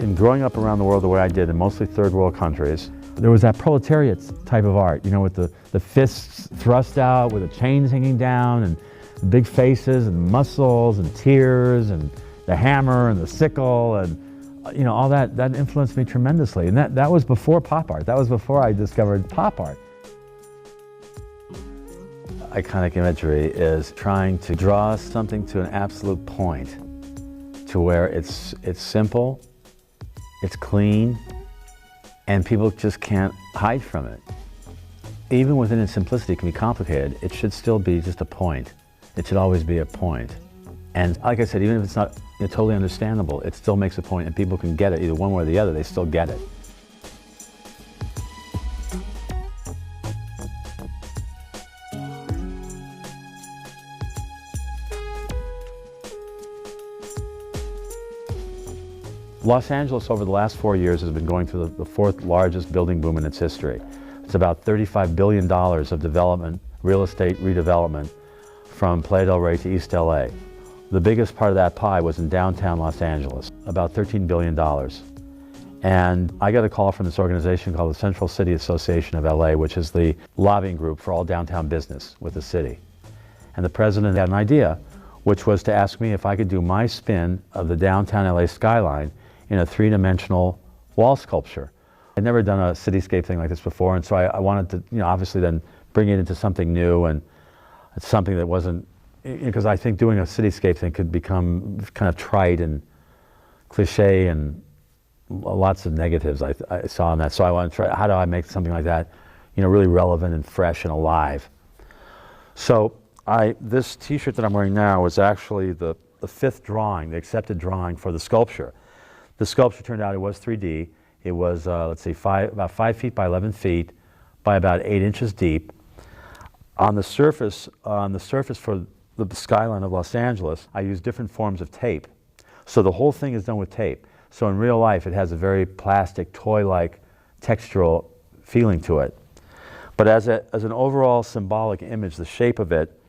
In growing up around the world the way I did, in mostly third world countries, there was that proletariat type of art, you know, with the fists thrust out, with the chains hanging down, and the big faces, and muscles, and tears, and the hammer, and the sickle, and you know, all that influenced me tremendously. And that was before pop art. That was before I discovered pop art. Iconic imagery is trying to draw something to an absolute point, to where it's simple, it's clean, and people just can't hide from it. Even within its simplicity, it can be complicated. It should still be just a point. It should always be a point. And like I said, even if it's not totally understandable, it still makes a point, and people can get it either one way or the other. They still get it. Los Angeles over the last 4 years has been going through the fourth largest building boom in its history. It's about $35 billion of development, real estate redevelopment from Playa del Rey to East LA. The biggest part of that pie was in downtown Los Angeles, about $13 billion. And I got a call from this organization called the Central City Association of LA, which is the lobbying group for all downtown business with the city. And the president had an idea, which was to ask me if I could do my spin of the downtown LA skyline in a three-dimensional wall sculpture. I'd never done a cityscape thing like this before, and so I wanted to, you know, obviously then bring it into something new, and something that wasn't, because I think doing a cityscape thing could become kind of trite and cliche and lots of negatives I saw in that. So I wanted to try, how do I make something like that, you know, really relevant and fresh and alive? So this t-shirt that I'm wearing now was actually the fifth drawing, the accepted drawing for the sculpture. The sculpture turned out it was 3D. It was, let's see, about 5 feet by 11 feet by about 8 inches deep. On the surface for the skyline of Los Angeles, I used different forms of tape. So the whole thing is done with tape. So in real life, it has a very plastic, toy-like, textural feeling to it. But as an overall symbolic image, the shape of it,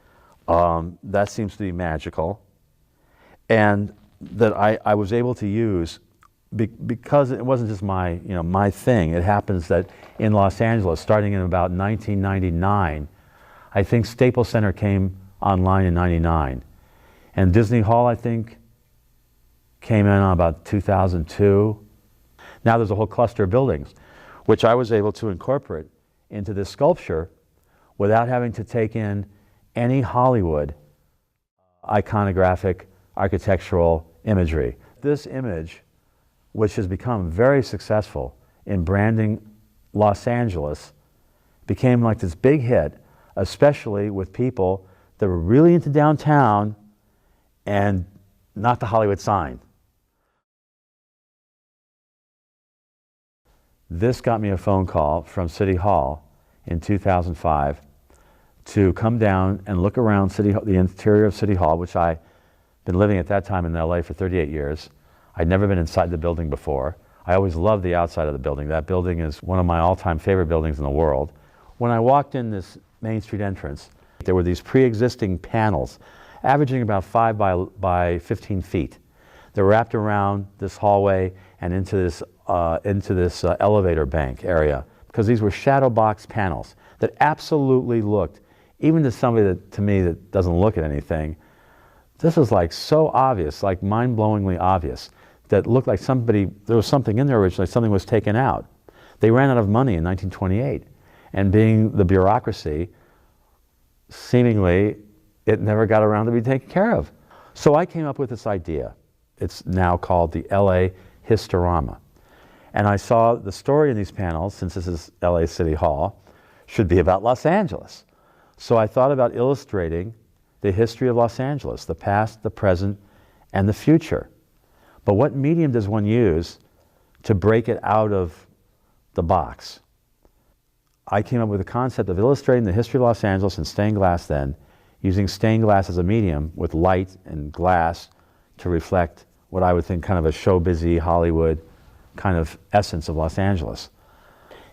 that seems to be magical. And that I was able to use, because it wasn't just my thing. It happens that in Los Angeles, starting in about 1999, I think Staples Center came online in '99, and Disney Hall, I think, came in about 2002. Now there's a whole cluster of buildings, which I was able to incorporate into this sculpture without having to take in any Hollywood iconographic architectural imagery. This image, which has become very successful in branding Los Angeles, became like this big hit, especially with people that were really into downtown and not the Hollywood sign. This got me a phone call from City Hall in 2005 to come down and look around the interior of City Hall, which I'd been living at that time in LA for 38 years. I'd never been inside the building before. I always loved the outside of the building. That building is one of my all-time favorite buildings in the world. When I walked in this Main Street entrance, there were these pre-existing panels, averaging about 5 by 15 feet. They're wrapped around this hallway and into this elevator bank area, because these were shadow box panels that absolutely looked, even to somebody to me that doesn't look at anything, this is like so obvious, like mind-blowingly obvious, that looked like there was something in there originally, something was taken out. They ran out of money in 1928, and being the bureaucracy, seemingly it never got around to be taken care of. So I came up with this idea. It's now called the LA Historama. And I saw the story in these panels, since this is LA City Hall, should be about Los Angeles. So I thought about illustrating the history of Los Angeles, the past, the present, and the future. But what medium does one use to break it out of the box? I came up with the concept of illustrating the history of Los Angeles in stained glass then, using stained glass as a medium with light and glass to reflect what I would think kind of a show-busy Hollywood kind of essence of Los Angeles.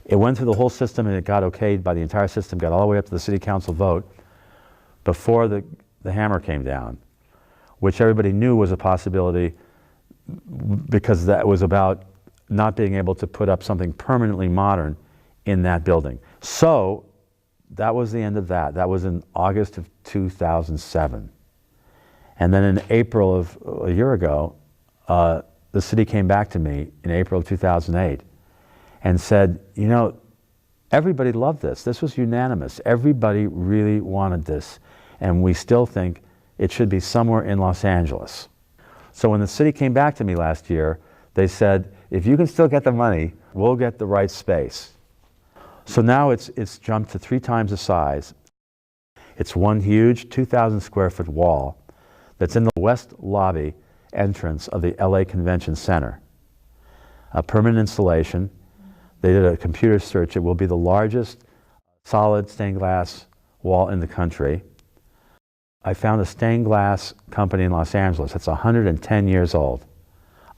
It went through the whole system, and it got okayed by the entire system, got all the way up to the city council vote before the hammer came down, which everybody knew was a possibility, because that was about not being able to put up something permanently modern in that building. So that was the end of that. That was in August of 2007. And then in April of a year ago, the city came back to me in April of 2008 and said, you know, everybody loved this. This was unanimous. Everybody really wanted this. And we still think it should be somewhere in Los Angeles. So when the city came back to me last year, they said, if you can still get the money, we'll get the right space. So now it's jumped to 3 times the size. It's one huge 2,000 square foot wall that's in the west lobby entrance of the LA Convention Center. A permanent installation. They did a computer search. It will be the largest solid stained glass wall in the country. I found a stained glass company in Los Angeles that's 110 years old.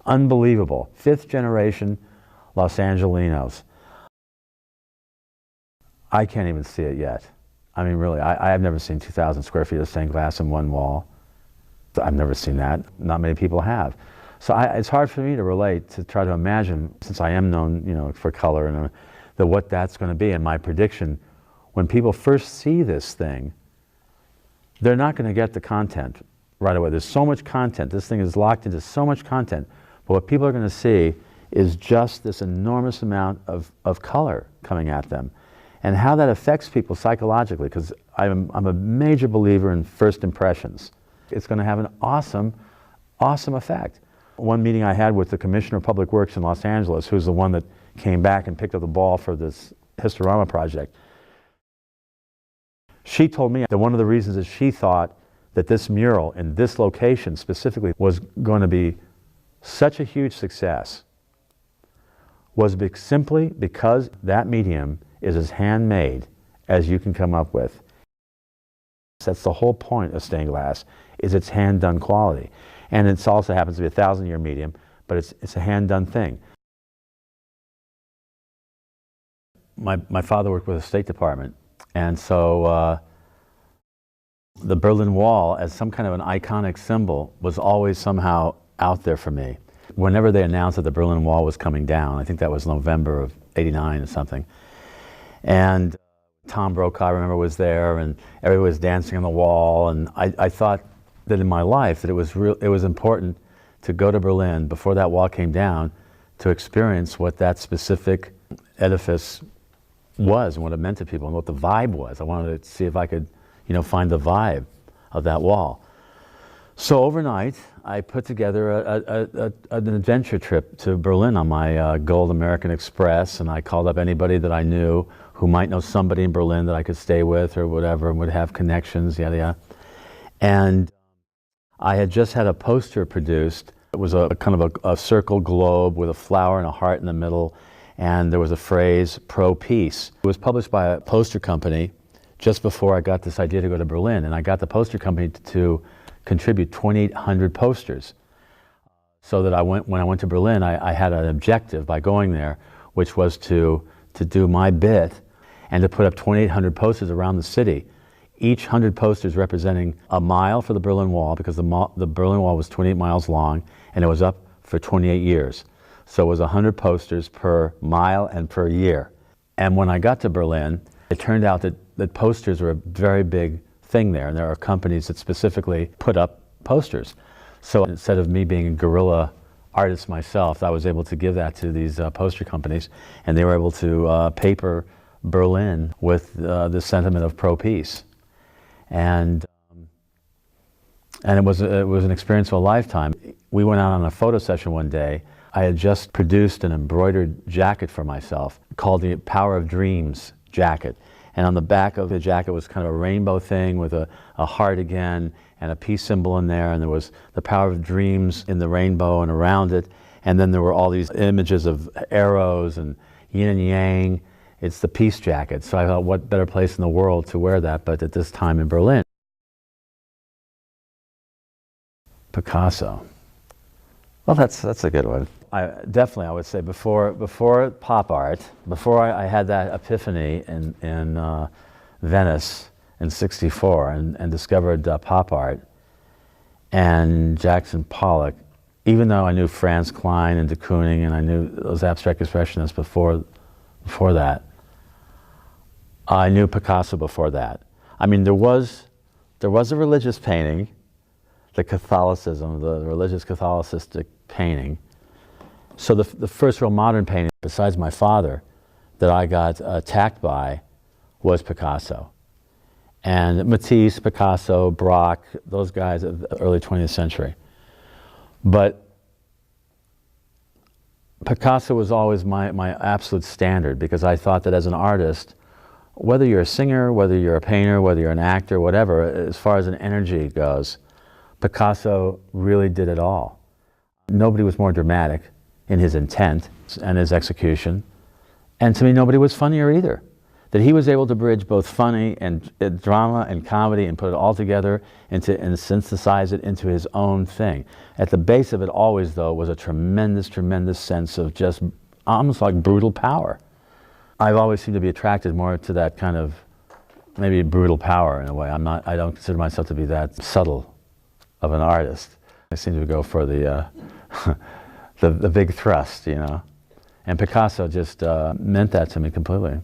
Unbelievable. 5th generation Los Angelinos. I can't even see it yet. I mean, really, I've never seen 2,000 square feet of stained glass in one wall. I've never seen that. Not many people have. So it's hard for me to relate, to try to imagine, since I am known, you know, for color, and what that's going to be. And my prediction, when people first see this thing, they're not going to get the content right away. There's so much content. This thing is locked into so much content. But what people are going to see is just this enormous amount of color coming at them. And how that affects people psychologically, because I'm a major believer in first impressions. It's going to have an awesome, awesome effect. One meeting I had with the Commissioner of Public Works in Los Angeles, who's the one that came back and picked up the ball for this Historama project, she told me that one of the reasons that she thought that this mural in this location specifically was going to be such a huge success was simply because that medium is as handmade as you can come up with. That's the whole point of stained glass, is its hand-done quality. And it also happens to be a 1,000-year medium, but it's a hand-done thing. My father worked with the State Department, and so the Berlin Wall as some kind of an iconic symbol was always somehow out there for me. Whenever they announced that the Berlin Wall was coming down, I think that was November of '89 or something, and Tom Brokaw, I remember, was there, and everybody was dancing on the wall, and I thought that in my life that it was important to go to Berlin before that wall came down to experience what that specific edifice was and what it meant to people and what the vibe was. I wanted to see if I could, you know, find the vibe of that wall. So overnight, I put together an adventure trip to Berlin on my Gold American Express, and I called up anybody that I knew who might know somebody in Berlin that I could stay with or whatever, and would have connections, yada yada. And I had just had a poster produced. It was a kind of a circle globe with a flower and a heart in the middle, and there was a phrase, pro-peace. It was published by a poster company just before I got this idea to go to Berlin, and I got the poster company to contribute 2,800 posters. So that when I went to Berlin, I had an objective by going there, which was to do my bit and to put up 2,800 posters around the city. Each 100 posters representing a mile for the Berlin Wall, because the Berlin Wall was 28 miles long and it was up for 28 years. So it was 100 posters per mile and per year. And when I got to Berlin, it turned out that posters were a very big thing there, and there are companies that specifically put up posters. So instead of me being a guerrilla artist myself, I was able to give that to these poster companies, and they were able to paper Berlin with the sentiment of pro-peace. And it was an experience of a lifetime. We went out on a photo session one day. I had just produced an embroidered jacket for myself called the Power of Dreams jacket. And on the back of the jacket was kind of a rainbow thing with a heart again and a peace symbol in there, and there was the power of dreams in the rainbow and around it. And then there were all these images of arrows and yin and yang. It's the peace jacket. So I thought, what better place in the world to wear that but at this time in Berlin? Picasso. Well, that's a good one. Definitely, I would say before pop art, before I had that epiphany in Venice in '64 and discovered pop art and Jackson Pollock, even though I knew Franz Klein and de Kooning and I knew those abstract expressionists before that, I knew Picasso before that. I mean, there was a religious painting, the Catholicism, the religious Catholicistic painting. So the first real modern painting, besides my father, that I got attacked by was Picasso. And Matisse, Picasso, Braque, those guys of the early 20th century. But Picasso was always my absolute standard, because I thought that as an artist, whether you're a singer, whether you're a painter, whether you're an actor, whatever, as far as an energy goes, Picasso really did it all. Nobody was more dramatic in his intent and his execution. And to me, nobody was funnier either. That he was able to bridge both funny and drama and comedy and put it all together and synthesize it into his own thing. At the base of it always, though, was a tremendous, tremendous sense of just almost like brutal power. I've always seemed to be attracted more to that kind of maybe brutal power in a way. I don't consider myself to be that subtle of an artist. I seem to go for the the big thrust, you know. And Picasso just meant that to me completely.